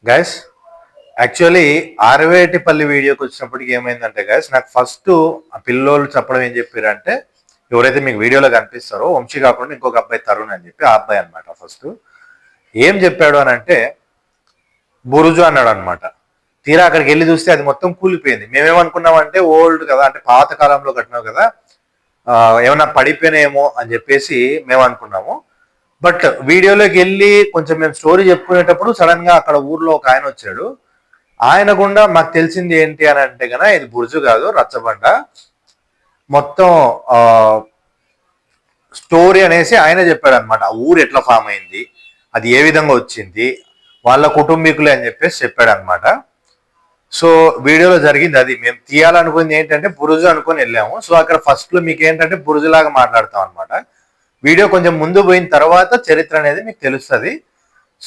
Guys actually ఆరవేటిపల్లి వీడియోకి వచ్చినప్పటికి ఏమైందంటే గైస్ నాకు ఫస్ట్ ఆ పిల్లోళ్ళు చెప్పడం ఏం చెప్పారంటే ఎవరైతే మీకు వీడియోలో కనిపిస్తారో వంశీ కాకుండా ఇంకొక అబ్బాయి తరుణ్ అని చెప్పి ఆ అబ్బాయి అనమాట. ఫస్ట్ ఏం చెప్పాడు అని అంటే బురుజు అన్నాడు అనమాట. తీరా అక్కడికి వెళ్ళి చూస్తే అది మొత్తం కూలిపోయింది. మేమేమనుకున్నామంటే ఓల్డ్ కదా, అంటే పాత కాలంలో కట్టినావు కదా, ఏమన్నా పడిపోయినాయేమో అని చెప్పేసి మేము అనుకున్నాము. బట్ వీడియోలోకి వెళ్ళి కొంచెం మేము స్టోరీ చెప్పుకునేటప్పుడు సడన్ గా అక్కడ ఊర్లో ఒక ఆయన వచ్చాడు. ఆయన గుండా మాకు తెలిసింది ఏంటి అని అంటే గన ఇది బుర్జు కాదు, రచ్చబండ. మొత్తం స్టోరీ అనేసి ఆయన చెప్పాడు అనమాట. ఆ ఊరు ఎట్లా ఫామ్ అయింది, అది ఏ విధంగా వచ్చింది, వాళ్ళ కుటుంబీకులే అని చెప్పేసి చెప్పాడు అనమాట. సో వీడియోలో జరిగింది అది. మేము తీయాలనుకుంది ఏంటంటే బురుజు అనుకుని వెళ్ళాము. సో అక్కడ ఫస్ట్ లో మీకు ఏంటంటే బురుజు లాగా మాట్లాడతాం అనమాట. వీడియో కొంచెం ముందు పోయిన తర్వాత చరిత్ర అనేది మీకు తెలుస్తుంది.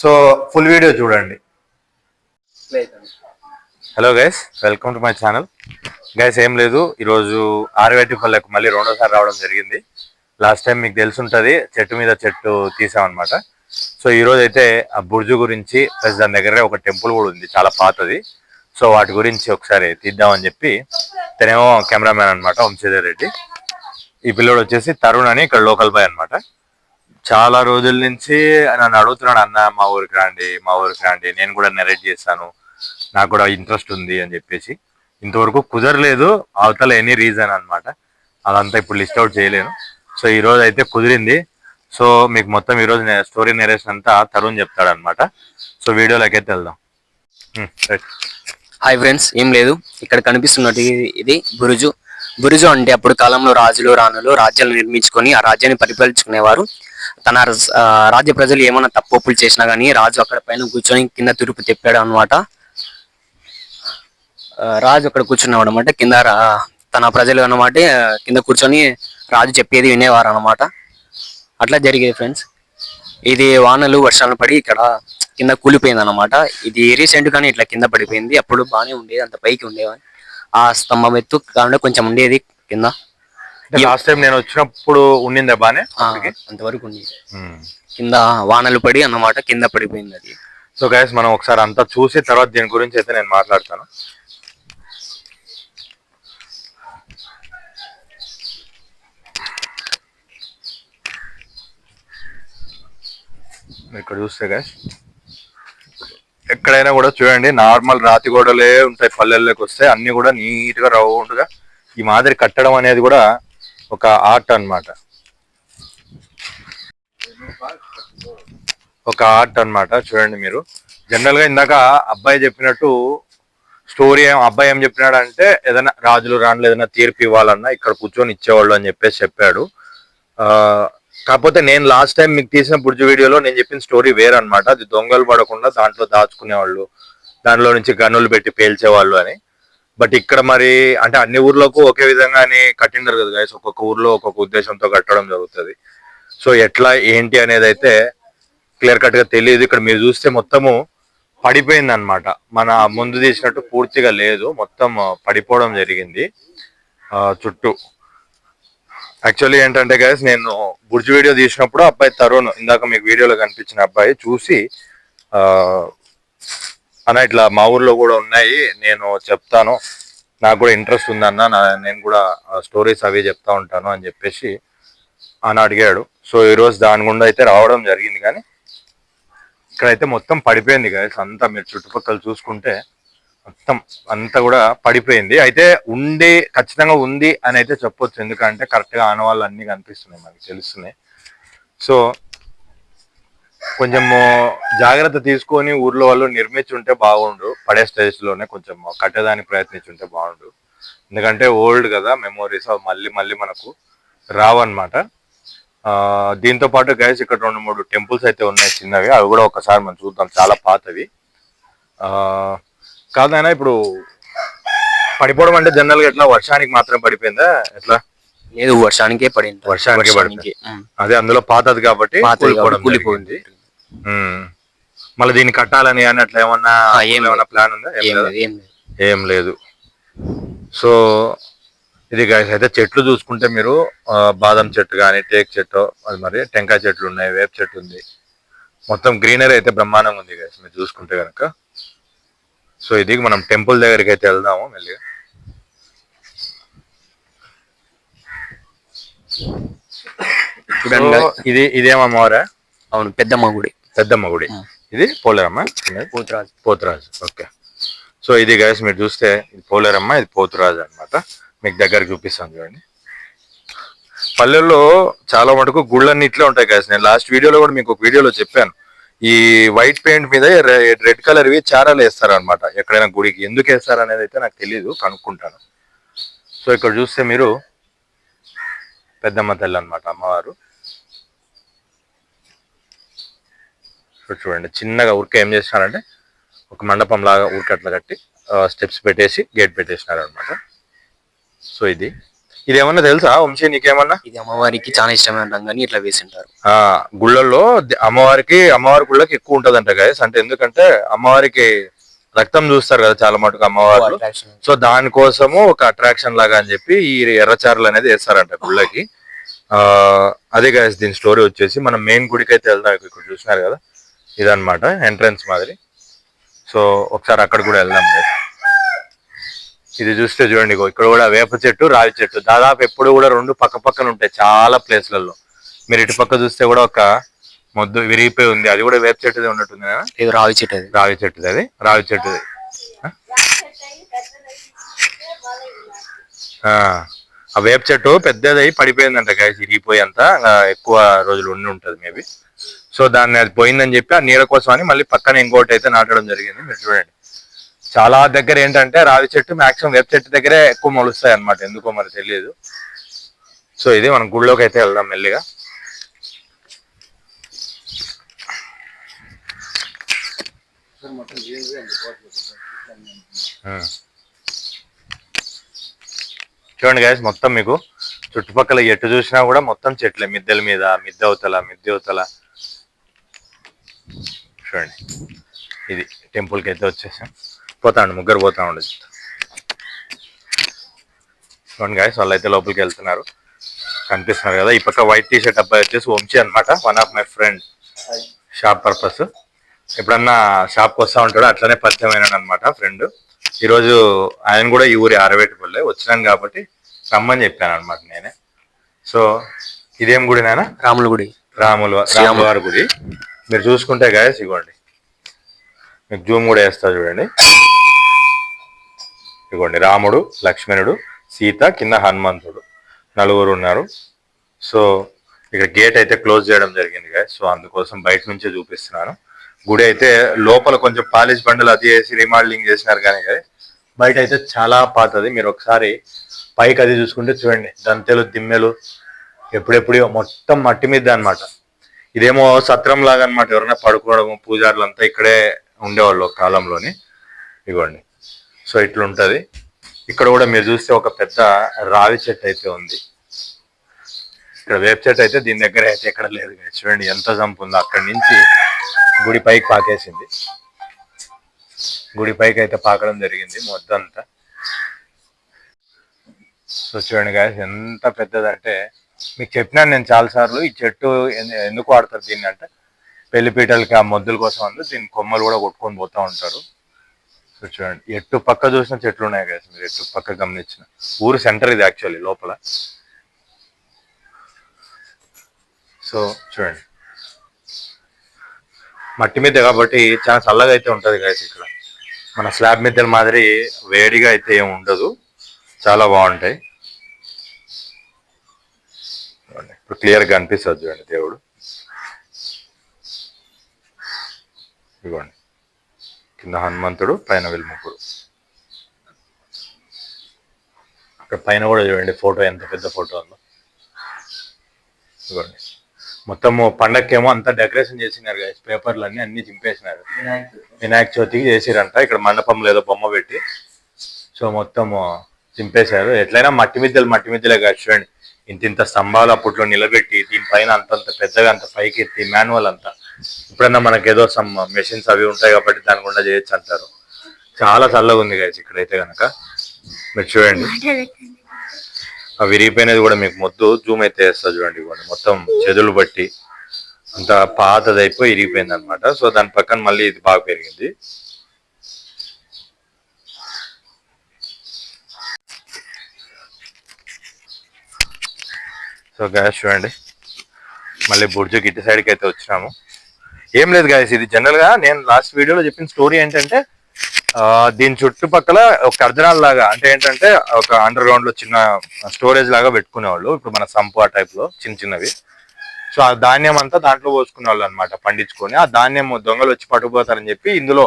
సో ఫుల్ వీడియో చూడండి. Hello guys, welcome to my channel. Guys ఏం లేదు, ఈరోజు ఆరవేటిపల్లెకు మళ్ళీ రెండోసారి రావడం జరిగింది. లాస్ట్ టైం మీకు తెలుసుంటుంది, చెట్టు మీద చెట్టు తీసామన్నమాట. సో ఈరోజు అయితే ఆ బుర్జు గురించి ప్లస్ దాని దగ్గర ఒక టెంపుల్ కూడా ఉంది, చాలా పాతది. సో వాటి గురించి ఒకసారి తీద్దామని చెప్పి తనేమో కెమెరామ్యాన్ అనమాట, వంశీధర్ రెడ్డి. ఈ పిల్లోడు వచ్చేసి తరుణ్ అని ఇక్కడ లోకల్ బాయ్ అనమాట. చాలా రోజుల నుంచి నన్ను అడుగుతున్నాడు, అన్న మా ఊరికి రండి, మా ఊరికి రండి, నేను కూడా నెరేట్ చేస్తాను, నాకు కూడా ఇంట్రెస్ట్ ఉంది అని చెప్పేసి. ఇంతవరకు కుదరలేదు, అవతల ఎనీ రీజన్ అనమాట. అదంతా ఇప్పుడు లిస్ట్ అవుట్ చేయలేను. సో ఈ రోజు అయితే కుదిరింది. సో మీకు మొత్తం ఈరోజు స్టోరీ నెరేషన్ అంతా తరుణ్ చెప్తాడు అనమాట. సో వీడియోలోకి అయితే వెళ్దాం. హాయ్ ఫ్రెండ్స్, ఏం లేదు, ఇక్కడ కనిపిస్తున్నట్టు ఇది బురుజు. బురుజు అంటే అప్పుడు కాలంలో రాజులు రాణులు రాజ్యాలు నిర్మించుకొని ఆ రాజ్యాన్ని పరిపాలించుకునేవారు. తన రాజ్య ప్రజలు ఏమైనా తప్పులు చేసినా కానీ రాజు అక్కడ పైన కూర్చొని కింద తురుపు తెప్పాడు అనమాట. రాజు అక్కడ కూర్చున్నాడు అనమాట. కింద తన ప్రజలు అన్నమాట కింద కూర్చొని రాజు చెప్పేది వినేవారు అనమాట. అట్లా జరిగేది ఫ్రెండ్స్. ఇది వానలు వర్షాలు పడి ఇక్కడ కింద కూలిపోయింది అనమాట. ఇది రీసెంట్ గానే ఇట్లా కింద పడిపోయింది. అప్పుడు బాగానే ఉండేది, అంత పైకి ఉండేవాడి. ఆ స్తంభం ఎత్తు కాకుండా కొంచెం ఉండేది కింద. లాస్ట్ టైం నేను వచ్చినప్పుడు ఉండిందా బానే, అంతవరకు ఉంది. కింద వానలు పడి అన్నమాట కింద పడిపోయింది అది. సో గైస్ మనం ఒకసారి అంతా చూసి తర్వాత దీని గురించి అయితే నేను మాట్లాడతాను. ఇక్కడ చూస్తే గైస్ ఎక్కడైనా కూడా చూడండి, నార్మల్ రాతి గోడలే ఉంటాయి. పల్లెల్లోకి వస్తే అన్ని కూడా నీట్ గా రౌండ్ గా ఈ మాదిరి కట్టడం అనేది కూడా ఒక ఆర్ట్ అన్నమాట. ఒక ఆర్ట్ అన్నమాట. చూడండి మీరు, జనరల్ గా ఇందాక అబ్బాయి చెప్పినట్టు స్టోరీ అబ్బాయి ఏం చెప్పినాడు అంటే ఏదైనా రాజులు రాణులు ఏదైనా తీర్పు ఇవ్వాలన్నా ఇక్కడ కూర్చొని ఇచ్చేవాళ్ళు అని చెప్పేసి చెప్పాడు. కాకపోతే నేను లాస్ట్ టైం మీకు తీసిన బుర్జు వీడియోలో నేను చెప్పిన స్టోరీ వేరే అనమాట. అది దొంగలు పడకుండా దాంట్లో దాచుకునేవాళ్ళు, దాంట్లో నుంచి గన్నులు పెట్టి పేల్చేవాళ్ళు అని. బట్ ఇక్కడ మరి అంటే అన్ని ఊర్లకు ఒకే విధంగా అని కట్టిండరు కదా గైస్, ఒక్కొక్క ఊర్లో ఒక్కొక్క ఉద్దేశంతో కట్టడం జరుగుతుంది. సో ఎట్లా ఏంటి అనేది అయితే క్లియర్ కట్ గా తెలియదు. ఇక్కడ మీరు చూస్తే మొత్తము పడిపోయింది అనమాట. మన ముందు తీసినట్టు పూర్తిగా లేదు, మొత్తం పడిపోవడం జరిగింది చుట్టూ. యాక్చువల్లీ ఏంటంటే గైస్, నేను బుర్జు వీడియో తీసినప్పుడు అబ్బాయి తరుణ్, ఇందాక మీకు వీడియోలో కనిపించిన అబ్బాయి చూసి అన్న ఇట్లా మా ఊర్లో కూడా ఉన్నాయి, నేను చెప్తాను, నాకు కూడా ఇంట్రెస్ట్ ఉందన్న, నేను కూడా స్టోరీస్ అవి చెప్తా ఉంటాను అని చెప్పేసి అని అడిగాడు. సో ఈరోజు దాని గుండా అయితే రావడం జరిగింది. కానీ ఇక్కడైతే మొత్తం పడిపోయింది గైస్ అంతా. మీరు చుట్టుపక్కల చూసుకుంటే మొత్తం అంతా కూడా పడిపోయింది. అయితే ఉండి ఖచ్చితంగా ఉంది అని అయితే చెప్పొచ్చు, ఎందుకంటే కరెక్ట్ గా ఆనవాళ్ళు అన్ని కనిపిస్తున్నాయి, మనకి తెలుస్తున్నాయి. సో కొంచెం జాగ్రత్త తీసుకొని ఊర్లో వాళ్ళు నిర్మించుంటే బాగుండు, పడే స్టేజ్ లోనే కొంచెం కట్టేదానికి ప్రయత్నించుంటే బాగుండు. ఎందుకంటే ఓల్డ్ కదా, మెమోరీస్ మళ్ళీ మళ్ళీ మనకు రావన్నమాట. దీంతో పాటు గైస్ ఇక్కడ 2-3 టెంపుల్స్ అయితే ఉన్నాయి చిన్నవి, అవి కూడా ఒకసారి మనం చూద్దాం, చాలా పాతవి. కాదైనా ఇప్పుడు పడిపోవడం అంటే జనరల్ గా ఎట్లా వర్షానికి మాత్రం పడిపోయిందా ఎట్లా? లేదు, వర్షానికే పడింది. వర్షానికే పడిపోయింది. అదే అందులో పాతది కాబట్టి కూలిపోయింది. మళ్ళీ దీన్ని కట్టాలని అని అట్లా ఏమన్నా ప్లాన్ ఉందా? ఏం లేదు. సో ఇది గైస్ అయితే చెట్లు చూసుకుంటే మీరు బాదం చెట్టు కానీ, టేక్ చెట్టు, అది మరి టెంకాయ చెట్లు ఉన్నాయి, వేప చెట్టు ఉంది. మొత్తం గ్రీనరీ అయితే బ్రహ్మాండంగా ఉంది గైస్ మీరు చూసుకుంటే కనుక. సో ఇది మనం టెంపుల్ దగ్గరికి అయితే వెళ్దాము మెల్లిగా. చూడండి guys. ఇదేమమ్మవారా? అవును, పెద్దమ్మ గుడి. పెద్దమ్మ గుడి. ఇది పోలేరమ్మ, పోతురాజు. పోతురాజు. ఓకే. సో ఇది గైస్ మీరు చూస్తే ఇది పోలేరమ్మ, ఇది పోతురాజు అన్నమాట. మీకు దగ్గర చూపిస్తాను చూడండి. పల్లెల్లో చాలా మటుకు గుళ్ళన్నీ ఇట్లే ఉంటాయి గైస్. నేను లాస్ట్ వీడియోలో కూడా మీకు ఒక వీడియోలో చెప్పాను, ఈ వైట్ పెయింట్ మీద రెడ్ కలర్ వి చారాలు వేస్తారు అనమాట ఎక్కడైనా గుడికి. ఎందుకు వేస్తారు అనేది అయితే నాకు తెలియదు, కనుక్కుంటాను. సో ఇక్కడ చూస్తే మీరు పెద్దమ్మ తల్లి అనమాట, అమ్మవారు. చూడండి చిన్నగా ఊరికే ఏం చేసినారంటే ఒక మండపం లాగా ఊరికే అట్లా కట్టి స్టెప్స్ పెట్టేసి గేట్ పెట్టేసినారు అనమాట. సో ఇదేమన్నా తెలుసా వంశీ నీకేమన్నా? ఇది అమ్మవారికి చాలా ఇష్టమే అంటాం కానీ ఇట్లా వేసింటారు. గుళ్ళల్లో అమ్మవారి గుళ్ళకి ఎక్కువ ఉంటదంట గైస్. అంటే ఎందుకంటే అమ్మవారికి రక్తం చూస్తారు కదా చాలా మటుకు అమ్మవారు. సో దానికోసము ఒక అట్రాక్షన్ లాగా అని చెప్పి ఈ ఎర్రచారులు అనేది వేస్తారంట గుళ్ళకి. అదే గైస్ దీని స్టోరీ వచ్చేసి మనం మెయిన్ గుడికి అయితే వెళ్దాం. ఇక్కడ చూసినారు కదా ఇదన్నమాట ఎంట్రన్స్ మాదిరి. సో ఒకసారి అక్కడ కూడా వెళ్దాం గైస్. ఇది చూస్తే చూడండి ఇక్కడ కూడా వేప చెట్టు, రావి చెట్టు దాదాపు ఎప్పుడు కూడా రెండు పక్క పక్కన ఉంటాయి చాలా ప్లేస్లలో. మీరు ఇటు పక్క చూస్తే కూడా ఒక మొద్దు విరిగిపోయి ఉంది, అది కూడా వేప చెట్టుది ఉన్నట్టుంది కదా. ఇది రావి చెట్టు. రావి చెట్టుది, అది రావి చెట్టుది. ఆ వేప చెట్టు పెద్దదై పడిపోయిందంట గాయస్, ఇరిగిపోయి అంతా ఎక్కువ రోజులు ఉండి ఉంటది మేబీ. సో దాన్ని అది పోయిందని చెప్పి ఆ నీడ కోసం అని మళ్ళీ పక్కన ఇంకోటి అయితే నాటడం జరిగింది. మీరు చూడండి చాలా దగ్గర ఏంటంటే రావి చెట్టు మాక్సిమం వేప చెట్టు దగ్గరే ఎక్కువ మొలుస్తాయి అనమాట, ఎందుకో మరి తెలియదు. సో ఇది మనం గుళ్ళోకి అయితే వెళ్దాం మెల్లిగా. చూడండి గైస్ మొత్తం మీకు చుట్టుపక్కల ఎటు చూసినా కూడా మొత్తం చెట్లే, మిద్దెల మీద, మిద్దె అవతల. చూడండి ఇది టెంపుల్కి అయితే వచ్చేసాం. పోతాండి ముగ్గురు పోతా ఉండదు. చూడండి గైస్ వాళ్ళు అయితే లోపలికి వెళ్తున్నారు, కనిపిస్తున్నారు కదా. ఈ పక్క వైట్ టీ షర్ట్ అబ్బాయి వచ్చేసి వంశీ అనమాట, one of my friend. Shop purpose ఎప్పుడన్నా షాప్కి వస్తూ ఉంటాడు, అట్లనే పరిచయం అయినాడు అనమాట ఫ్రెండ్. ఈరోజు ఆయన కూడా ఈ ఊరి ఆరవేటిపల్లె వచ్చినాను కాబట్టి రమ్మని చెప్పాను అనమాట నేనే. సో ఇదేం గుడి నాయన? రాముల గుడి. రాములవారి గుడి. మీరు చూసుకుంటే గాయస్ ఇగోండి, మీకు జూమ్ కూడా వేస్తా చూడండి. ఇగోండి రాముడు, లక్ష్మణుడు, సీత, కింద హనుమంతుడు, నలుగురు ఉన్నారు. సో ఇక్కడ గేట్ అయితే క్లోజ్ చేయడం జరిగింది గాయస్. సో అందుకోసం బయట నుంచే చూపిస్తున్నాను. గుడి అయితే లోపల కొంచెం పాలిష్ బండలు అది వేసి రిమాడలింగ్ చేసినారు కానీ బయట అయితే చాలా పాతది. మీరు ఒకసారి పైకి అది చూసుకుంటే చూడండి, దంతెలు దిమ్మెలు ఎప్పుడెప్పుడు మొత్తం మట్టి మీద అనమాట. ఇదేమో సత్రం లాగా అనమాట, ఎవరైనా పడుకోవడము, పూజారులు అంతా ఇక్కడే ఉండేవాళ్ళు కాలంలోని. ఇవ్వండి సో ఇట్లుంటది. ఇక్కడ కూడా మీరు చూస్తే ఒక పెద్ద రావి చెట్టు అయితే ఉంది. ఇక్కడ వేప చెట్టు అయితే దీని దగ్గర అయితే ఎక్కడ లేదు. చూడండి ఎంత జంపు ఉందో, అక్కడి నుంచి గుడి పైకి పాకేసింది. గుడి పైకి అయితే పాకడం జరిగింది మొత్తం అంతా. సో చూడండి గాయస్ ఎంత పెద్దదంటే, మీకు చెప్పినాను నేను చాలాసార్లు ఈ చెట్టు ఎందుకు వాడతారు దీన్ని అంటే పెళ్లిపీటలకి ఆ మొద్దుల కోసం అందు దీని కొమ్మలు కూడా కొట్టుకొని పోతూ ఉంటారు. సో చూడండి ఎటు పక్క చూసిన చెట్లు ఉన్నాయి కదా, మీరు ఎటు పక్క గమనించిన. ఊరు సెంటర్ ఇది యాక్చువల్లీ లోపల. సో చూడండి మట్టి మీద కాబట్టి చాలా చల్లగా అయితే ఉంటుంది గాయస్. ఇక్కడ మన స్లాబ్ మీద మాదిరి వేడిగా అయితే ఏమి ఉండదు, చాలా బాగుంటాయి. ఇప్పుడు క్లియర్గా కనిపిస్తుంది చూడండి దేవుడు. ఇదిగోండి కింద హనుమంతుడు, పైన వీళ్ళు ముగ్గురు. అక్కడ పైన కూడా చూడండి ఫోటో ఎంత పెద్ద ఫోటో ఉందో. ఇదిగోండి మొత్తము పండక్కేమో అంతా డెకరేషన్ చేసినారు కదా, పేపర్లు అన్ని చింపేసినారు. వినాయక చవితికి చేసిరంట ఇక్కడ మండపంలో ఏదో బొమ్మ పెట్టి. సో మొత్తము చింపేశారు. ఎట్లయినా మట్టి మిద్దెలే కాదు చూడండి, ఇంత స్తంభాలు అప్పట్లో నిలబెట్టి దీనిపైన అంతంత పెద్దగా అంత పైకి ఎత్తి మాన్యువల్ అంతా. ఇప్పుడన్నా మనకి ఏదో సమ్ మెషిన్స్ అవి ఉంటాయి కాబట్టి దాని గుండా చేయొచ్చు అంటారు. చాలా చల్లగా ఉంది గాయస్ ఇక్కడైతే కనుక. మీరు చూడండి ఆ విరిగిపోయినది కూడా మీకు మొద్దు జూమ్ అయితే వేస్తా చూడండి. ఇవ్వండి మొత్తం చెదులు బట్టి అంత పాతదైపోయి ఇరిగిపోయింది అనమాట. సో దాని పక్కన మళ్ళీ ఇది బాగా పెరిగింది. సో గ్యాస్ చూడండి, మళ్ళీ బుర్జు గిట్టి సైడ్కి అయితే వచ్చినాము. ఏం లేదు గాయస్, ఇది జనరల్ గా నేను లాస్ట్ వీడియోలో చెప్పిన స్టోరీ ఏంటంటే దీని చుట్టుపక్కల ఒక కర్జనాల లాగా, అంటే ఏంటంటే ఒక అండర్ గ్రౌండ్ లో చిన్న స్టోరేజ్ లాగా పెట్టుకునేవాళ్ళు. ఇప్పుడు మన సంపు ఆ టైప్ లో చిన్న చిన్నవి. సో ఆ ధాన్యం అంతా దాంట్లో పోసుకునే వాళ్ళు అనమాట, పండించుకొని. ఆ ధాన్యం దొంగలు వచ్చి పట్టుకుపోతారని చెప్పి ఇందులో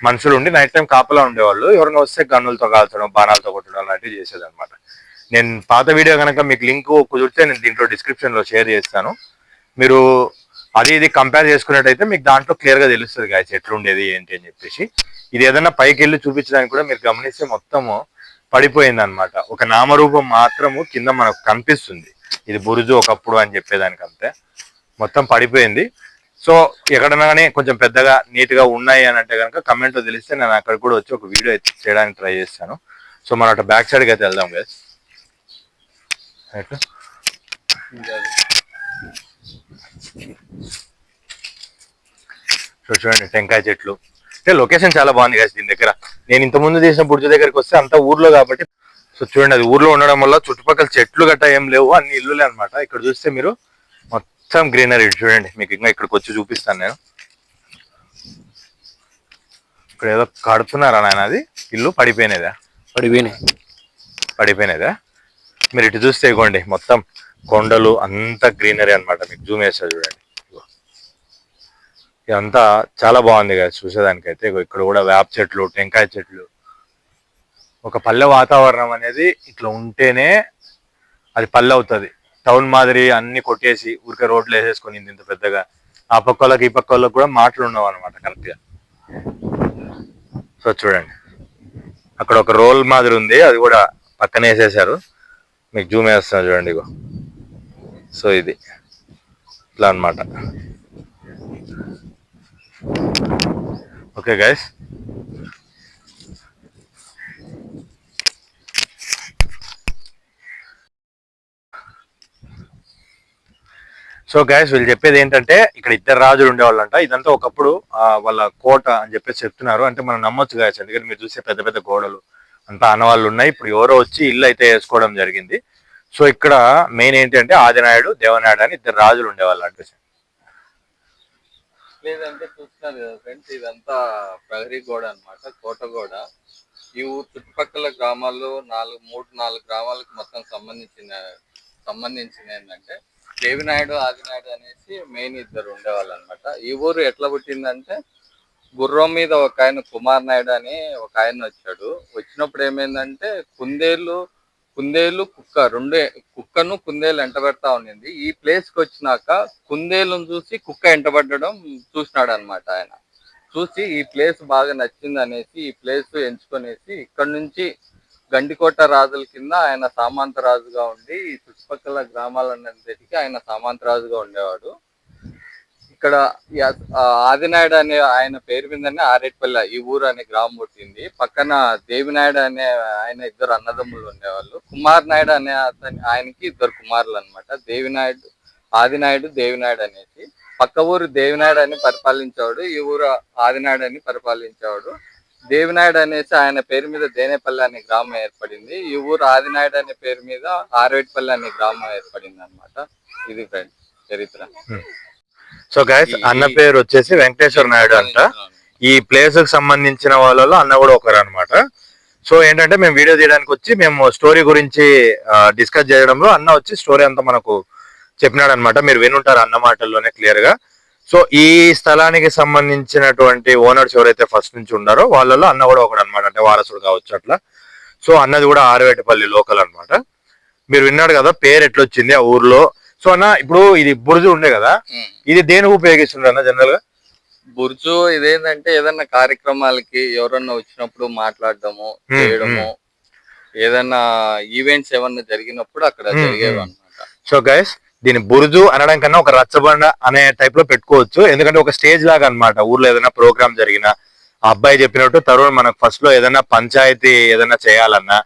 మనుషులు ఉండి నైట్ టైం కాపలా ఉండేవాళ్ళు. ఎవరైనా వస్తే గన్నులతో కాల్చడం, బాణాలతో కొట్టడం లాంటివి చేసేది అనమాట. నేను పాత వీడియో కనుక మీకు లింక్ కుదిరితే నేను దీంట్లో డిస్క్రిప్షన్ లో షేర్ చేస్తాను. మీరు అది ఇది కంపేర్ చేసుకున్నట్టయితే మీకు దాంట్లో క్లియర్ గా తెలుస్తుంది గాయస్ ఎట్లుండేది ఏంటి అని చెప్పేసి. ఇది ఏదన్నా పైకి వెళ్ళి చూపించడానికి కూడా మీరు గమనిస్తే మొత్తము పడిపోయింది అనమాట. ఒక నామరూపం మాత్రము కింద మనకు కనిపిస్తుంది, ఇది బురుజు ఒకప్పుడు అని చెప్పేదానికి. అంతే, మొత్తం పడిపోయింది. సో ఎక్కడన్నా కానీ కొంచెం పెద్దగా నీట్ గా ఉన్నాయి అని అంటే కనుక కమెంట్ లో తెలిస్తే నేను అక్కడ కూడా వచ్చి ఒక వీడియో అయితే చేయడానికి ట్రై చేస్తాను. సో మనం అటు బ్యాక్ సైడ్కి అయితే వెళ్దాం గైస్. చూడండి టెంకాయ చెట్లు, అంటే లొకేషన్ చాలా బాగుంది గైస్ దీని దగ్గర. నేను ఇంత ముందు తీసిన బుర్జు దగ్గరికి వస్తే అంతా ఊర్లో కాబట్టి, సో చూడండి అది ఊర్లో ఉండడం వల్ల చుట్టుపక్కల చెట్లు గట్ట ఏం లేవు, అన్ని ఇల్లులే అనమాట. ఇక్కడ చూస్తే మీరు మొత్తం గ్రీనరీ చూడండి. మీకు ఇంకా ఇక్కడికి వచ్చి చూపిస్తాను నేను. ఇక్కడ ఏదో కడుతున్నారా నాయన, అది ఇల్లు పడిపోయినదా? పడిపోయినదా? మీరు ఇటు చూస్తే ఇగోండి మొత్తం కొండలు, అంతా గ్రీనరీ అనమాట. మీకు జూమ్ వేస్తా చూడండి, ఇదంతా చాలా బాగుంది కదా చూసేదానికైతే. ఇక్కడ కూడా వేప చెట్లు, టెంకాయ చెట్లు, ఒక పల్లె వాతావరణం అనేది ఇట్లా ఉంటేనే అది పల్లె అవుతుంది. టౌన్ మాదిరి అన్ని కొట్టేసి ఊరికే రోడ్లు వేసేసుకొని ఇంత పెద్దగా ఆ పక్క వాళ్ళకి ఈ పక్క వాళ్ళకి కూడా మాటలు ఉండవు అనమాట కరెక్ట్గా. సో చూడండి అక్కడ ఒక రోల్ మాదిరి ఉంది, అది కూడా పక్కన వేసేసారు. మీకు జూమ్ వేస్తున్నా చూడండి ఇగో. సో ఇది ఇట్లా అనమాట. ఓకే గైస్, సో గైస్ వీళ్ళు చెప్పేది ఏంటంటే ఇక్కడ ఇద్దరు రాజులు ఉండేవాళ్ళంట. ఇదంతా ఒకప్పుడు వాళ్ళ కోట అని చెప్పేసి చెప్తున్నారు. అంటే మనం నమ్మొచ్చు గైస్, ఎందుకంటే మీరు చూసే పెద్ద పెద్ద గోడలు అంతా ఆనవాళ్ళు ఉన్నాయి. ఇప్పుడు ఎవరో వచ్చి ఇల్లు అయితే వేసుకోవడం జరిగింది. సో ఇక్కడ మెయిన్ ఏంటంటే ఆదినాయుడు, దేవనాయుడు అని ఇద్దరు రాజులు ఉండేవాళ్ళు అంటే. లేదంటే చూస్తున్నారు కదా ఫ్రెండ్స్, ఇదంతా ప్రహరీ గోడ అనమాట, కోట గోడ. ఈ ఊరు చుట్టుపక్కల గ్రామాల్లో 4 గ్రామాలకు మొత్తం సంబంధించిన ఏంటంటే దేవినాయుడు, ఆదినాయుడు అనేసి మెయిన్ ఇద్దరు ఉండేవాళ్ళు అనమాట. ఈ ఊరు ఎట్లా పుట్టిందంటే గుర్రం మీద ఒక ఆయన కుమార్ నాయుడు అని ఒక ఆయన వచ్చాడు. వచ్చినప్పుడు ఏమైందంటే కుందేలు కుక్క కుక్కను కుందేలు ఎంటబెడతా ఉండింది. ఈ ప్లేస్ కి వచ్చినాక కుందేలును చూసి కుక్క ఎంటబడడం చూసినాడు అనమాట. ఆయన చూసి ఈ ప్లేస్ బాగా నచ్చింది అనేసి ఈ ప్లేస్ ఎంచుకొనేసి ఇక్కడ నుంచి గండికోట రాజుల కింద ఆయన సామంత రాజుగా ఉండి ఈ చుట్టుపక్కల గ్రామాలన్నింటికి ఆయన సామంత రాజుగా ఉండేవాడు. ఇక్కడ ఆదినాయుడు అనే ఆయన పేరు మీదనే ఆరేట్పల్లి ఈ ఊరు అనే గ్రామం పుట్టింది. పక్కన దేవినాయుడు అనే ఆయన ఇద్దరు అన్నదమ్ములు ఉండేవాళ్ళు. కుమార్ నాయుడు అనే ఆయనకి ఇద్దరు కుమారులు అనమాట, ఆదినాయుడు, దేవినాయుడు అనేసి. పక్క ఊరు దేవినాయుడు అని పరిపాలించేవాడు, ఈ ఊరు ఆదినాయుడు అని పరిపాలించేవాడు. దేవినాయుడు అనేసి ఆయన పేరు మీద దేనేపల్లి అనే గ్రామం ఏర్పడింది. ఈ ఊరు ఆదినాయుడు అనే పేరు మీద ఆరేట్పల్లి అనే గ్రామం ఏర్పడింది అనమాట. ఇది ఫ్రెండ్స్ చరిత్ర. సో గైస్ అన్న పేరు వచ్చేసి వెంకటేశ్వర నాయుడు అంట. ఈ ప్లేస్ కి సంబంధించిన వాళ్ళలో అన్న కూడా ఒకరు అనమాట. సో ఏంటంటే మేము వీడియో తీయడానికి వచ్చి మేము స్టోరీ గురించి డిస్కస్ చేయడంలో అన్న వచ్చి స్టోరీ అంతా మనకు చెప్పినాడు అనమాట. మీరు వినుంటారు అన్న మాటల్లోనే క్లియర్ గా. సో ఈ స్థలానికి సంబంధించినటువంటి ఓనర్స్ ఎవరైతే ఫస్ట్ నుంచి ఉన్నారో వాళ్ళలో అన్న కూడా ఒకడు అనమాట, అంటే వారసుడు కావచ్చు అట్లా. సో అన్నది కూడా ఆరవేటపల్లి లోకల్ అనమాట. మీరు విన్నాడు కదా పేరు ఎట్లొచ్చింది ఆ ఊర్లో. సో అన్న ఇప్పుడు ఇది బురుజు ఉండే కదా, ఇది దేనికి ఉపయోగిస్తుండ్రు అన్న జనరల్ గా? బుర్జు ఇదేంటంటే ఏదన్నా కార్యక్రమాలకి ఎవరన్నా వచ్చినప్పుడు మాట్లాడడము, చేయడము, ఏదన్నా ఈవెంట్స్ ఏమన్నా జరిగినప్పుడు అక్కడ జరిగేవి అనమాట. సో గైస్ దీని బురుజు అనడం కన్నా ఒక రచ్చబండ అనే టైప్ లో పెట్టుకోవచ్చు. ఎందుకంటే ఒక స్టేజ్ లాగా అనమాట. ఊర్లో ఏదైనా ప్రోగ్రామ్ జరిగినా ఆ అబ్బాయి చెప్పినట్టు తరుణ్ మనకు ఫస్ట్ లో ఏదైనా పంచాయతీ ఏదైనా చేయాలన్నా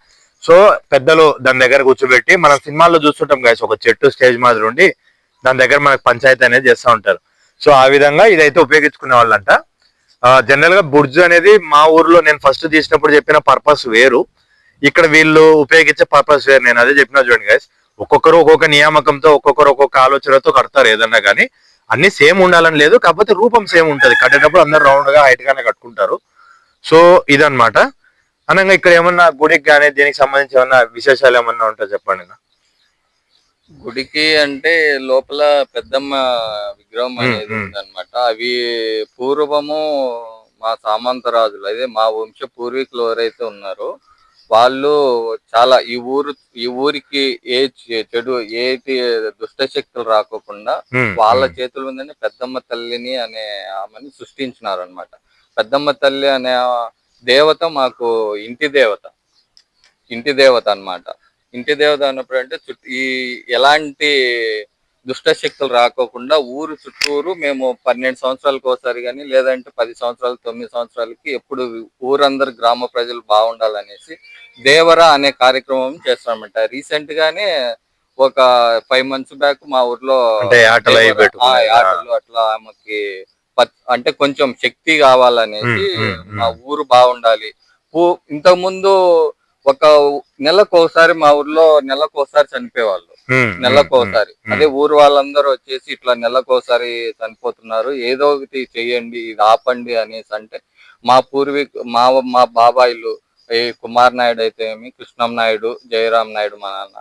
సో పెద్దలు దాని దగ్గర కూర్చోబెట్టి, మనం సినిమాల్లో చూస్తుంటాం గైస్ ఒక చెట్టు స్టేజ్ మాదిరి ఉండి దాని దగ్గర మనకు పంచాయతీ అనేది చేస్తూ ఉంటారు. సో ఆ విధంగా ఇదైతే ఉపయోగించుకునే వాళ్ళంట. జనరల్ గా బుర్జ్ అనేది మా ఊర్లో నేను ఫస్ట్ తీసినప్పుడు చెప్పిన పర్పస్ వేరు, ఇక్కడ వీళ్ళు ఉపయోగించే పర్పస్ వేరు. నేను అదే చెప్పిన చూడండి గైస్, ఒక్కొక్కరు ఒక్కొక్క నియామకంతో ఒక్కొక్కరు ఒక్కొక్క ఆలోచనతో కడతారు ఏదన్నా కానీ. అన్ని సేమ్ ఉండాలని లేదు, కాకపోతే రూపం సేమ్ ఉంటది. కట్టేటప్పుడు అందరు రౌండ్ గా హైట్ గానే కట్టుకుంటారు. సో ఇదన్నమాట. అనగా ఇక్కడ ఏమన్నా గుడికి కానీ దీనికి సంబంధించి ఏమన్నా విశేషాలు ఏమన్నా ఉంటాయి చెప్పండి. గుడికి అంటే లోపల పెద్దమ్మ విగ్రహం అనేది ఉందన్నమాట. అవి పూర్వము మా సామంత రాజులు, అదే మా వంశ పూర్వీకులు ఎవరైతే ఉన్నారో వాళ్ళు చాలా ఈ ఊరికి ఏ చెడు ఏటి దుష్ట శక్తులు రాకోకుండా వాళ్ళ చేతుల మీదనే పెద్దమ్మ తల్లిని అనే ఆమెని సృష్టించినారు అనమాట. పెద్దమ్మ తల్లి అనే దేవత మాకు ఇంటి దేవత అన్నమాట. ఇంటి దేవత అన్నప్పుడు అంటే ఎలాంటి దుష్ట శక్తులు రాకోకుండా ఊరు చుట్టూరు మేము 12 సంవత్సరాలకు ఒకసారి కానీ లేదంటే 10 సంవత్సరాలు 9 సంవత్సరాలకి ఎప్పుడు ఊరందరు గ్రామ ప్రజలు బాగుండాలనేసి దేవరా అనే కార్యక్రమం చేస్తామన్నమాట. రీసెంట్ గానే ఒక 5 months బ్యాక్ మా ఊర్లో ఆటలు అట్లా ఆమెకి అంటే కొంచెం శక్తి కావాలనేసి మా ఊరు బాగుండాలి. ఇంతకు ముందు ఒక నెలకు ఒకసారి మా ఊర్లో చనిపోయేవాళ్ళు, నెలకోసారి. అదే ఊరు వాళ్ళందరూ వచ్చేసి ఇట్లా నెలకోసారి చనిపోతున్నారు, ఏదో ఒకటి చెయ్యండి, ఇది ఆపండి అనేసి అంటే మా మా బాబాయిలు కుమార్ నాయుడు అయితే ఏమి, కృష్ణం నాయుడు, జయరాం నాయుడు మా నాన్న,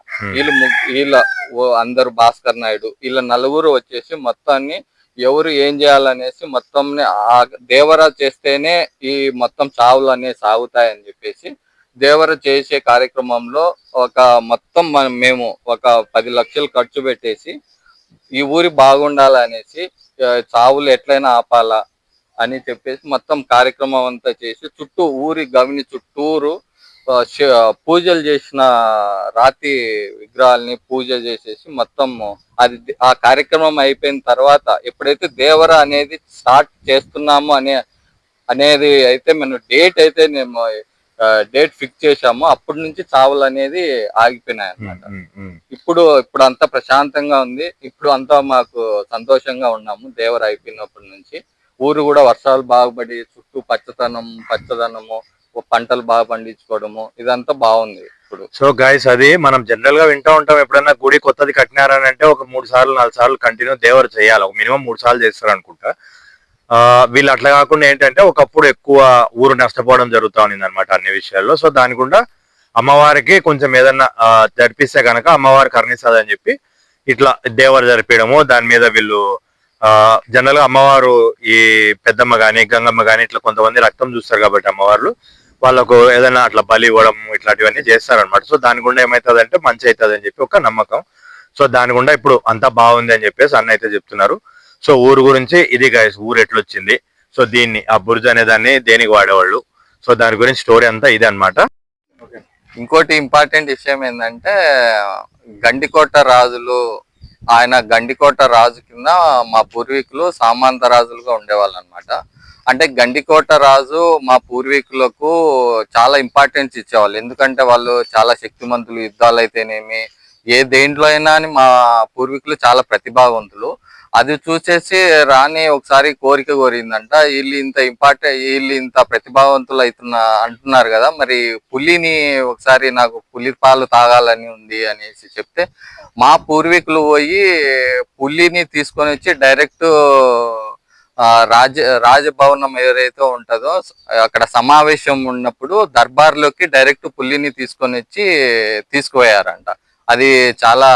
వీళ్ళ అందరు భాస్కర్ నాయుడు, వీళ్ళ నలుగురు వచ్చేసి మొత్తాన్ని ఎవరు ఏం చేయాలనేసి మొత్తం ఆ దేవరా చేస్తేనే ఈ మొత్తం చావులు అనేవి సాగుతాయని చెప్పేసి దేవర చేసే కార్యక్రమంలో మొత్తం మేము ఒక 10 లక్షలు ఖర్చు పెట్టేసి ఈ ఊరి బాగుండాలనేసి చావులు ఎట్లయినా ఆపాలా అని చెప్పేసి మొత్తం కార్యక్రమం అంతా చేసి ఊరి గవిని చుట్టూరు పూజలు చేసిన రాతి విగ్రహాలని పూజ చేసేసి మొత్తం ఆ కార్యక్రమం అయిపోయిన తర్వాత ఎప్పుడైతే దేవర అనేది స్టార్ట్ చేస్తున్నాము అనేది అయితే మేము డేట్ ఫిక్స్ చేశాము. అప్పటి నుంచి చావులు అనేది ఆగిపోయినాయి అన్నమాట. ఇప్పుడు అంతా ప్రశాంతంగా ఉంది. ఇప్పుడు అంతా మాకు సంతోషంగా ఉన్నాము దేవర అయిపోయినప్పటి నుంచి. ఊరు కూడా వర్షాలు బాగుపడి చుట్టూ పచ్చదనము పంటలు బాగా పండించుకోవడము ఇదంతా బాగుంది ఇప్పుడు. సో గైస్, అది మనం జనరల్ గా వింటూ ఉంటాం, ఎప్పుడైనా గుడి కొత్తది కట్టినారని అంటే ఒక 3 సార్లు 4 సార్లు కంటిన్యూ దేవర చేయాలి, ఒక మినిమం 3 సార్లు చేస్తారు అనుకుంటా. వీళ్ళు అట్లా కాకుండా ఏంటంటే ఒకప్పుడు ఎక్కువ ఊరు నష్టపోవడం జరుగుతూ ఉంది అనమాట అన్ని విషయాల్లో. సో దాని గుండా అమ్మవారికి కొంచెం ఏదన్నా జరిపిస్తే కనుక అమ్మవారి కరుణిస్తుందని చెప్పి ఇట్లా దేవర జరిపించడము. దాని మీద వీళ్ళు జనరల్ గా అమ్మవారు ఈ పెద్దమ్మ గాని గంగమ్మ గాని ఇట్లా కొంతమంది రక్తం చూస్తారు కాబట్టి అమ్మవార్లు వాళ్ళకు ఏదైనా అట్లా బలి ఇవ్వడం ఇట్లాంటివన్నీ చేస్తారనమాట. సో దాని గుండా ఏమవుతుంది అంటే మంచి అవుతుంది అని చెప్పి ఒక నమ్మకం. సో దాని గుండా ఇప్పుడు అంతా బాగుంది అని చెప్పేసి అన్న అయితే చెప్తున్నారు. సో ఊరు గురించి ఇది గైస్, ఊరు ఎట్లొచ్చింది, సో దీన్ని ఆ బుర్జ్ అనే దాన్ని దేనికి వాడేవాళ్ళు, సో దాని గురించి స్టోరీ అంతా ఇదే అనమాట. ఇంకోటి ఇంపార్టెంట్ విషయం ఏంటంటే గండికోట రాజు కింద మా పూర్వీకులు సామంత రాజులుగా ఉండేవాళ్ళు అనమాట. అంటే గండికోట రాజు మా పూర్వీకులకు చాలా ఇంపార్టెన్స్ ఇచ్చేవాళ్ళు, ఎందుకంటే వాళ్ళు చాలా శక్తిమంతులు, యుద్ధాలు అయితేనేమి దేంట్లో అయినా అని మా పూర్వీకులు చాలా ప్రతిభావంతులు. అది చూసేసి రాణి ఒకసారి కోరిక కోరిందంట, వీళ్ళు ఇంత ప్రతిభావంతులు అంటున్నారు కదా, మరి పులిని ఒకసారి నాకు పులి పాలు తాగాలని ఉంది అనేసి చెప్తే మా పూర్వీకులు పోయి పులిని తీసుకొని వచ్చి డైరెక్ట్ రాజభవనం ఏదైతే ఉంటుందో అక్కడ సమావేశం ఉన్నప్పుడు దర్బార్లోకి డైరెక్ట్ పులిని తీసుకొని వచ్చి తీసుకుపోయారంట. అది చాలా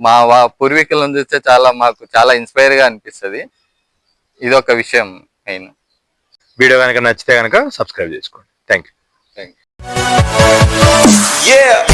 మా పూర్వీకులను చూస్తే మాకు చాలా ఇన్స్పైర్ గా అనిపిస్తుంది. ఇది ఒక విషయం. వీడియో కనుక నచ్చితే కనుక సబ్స్క్రైబ్ చేసుకోండి. Thank you. Yeah.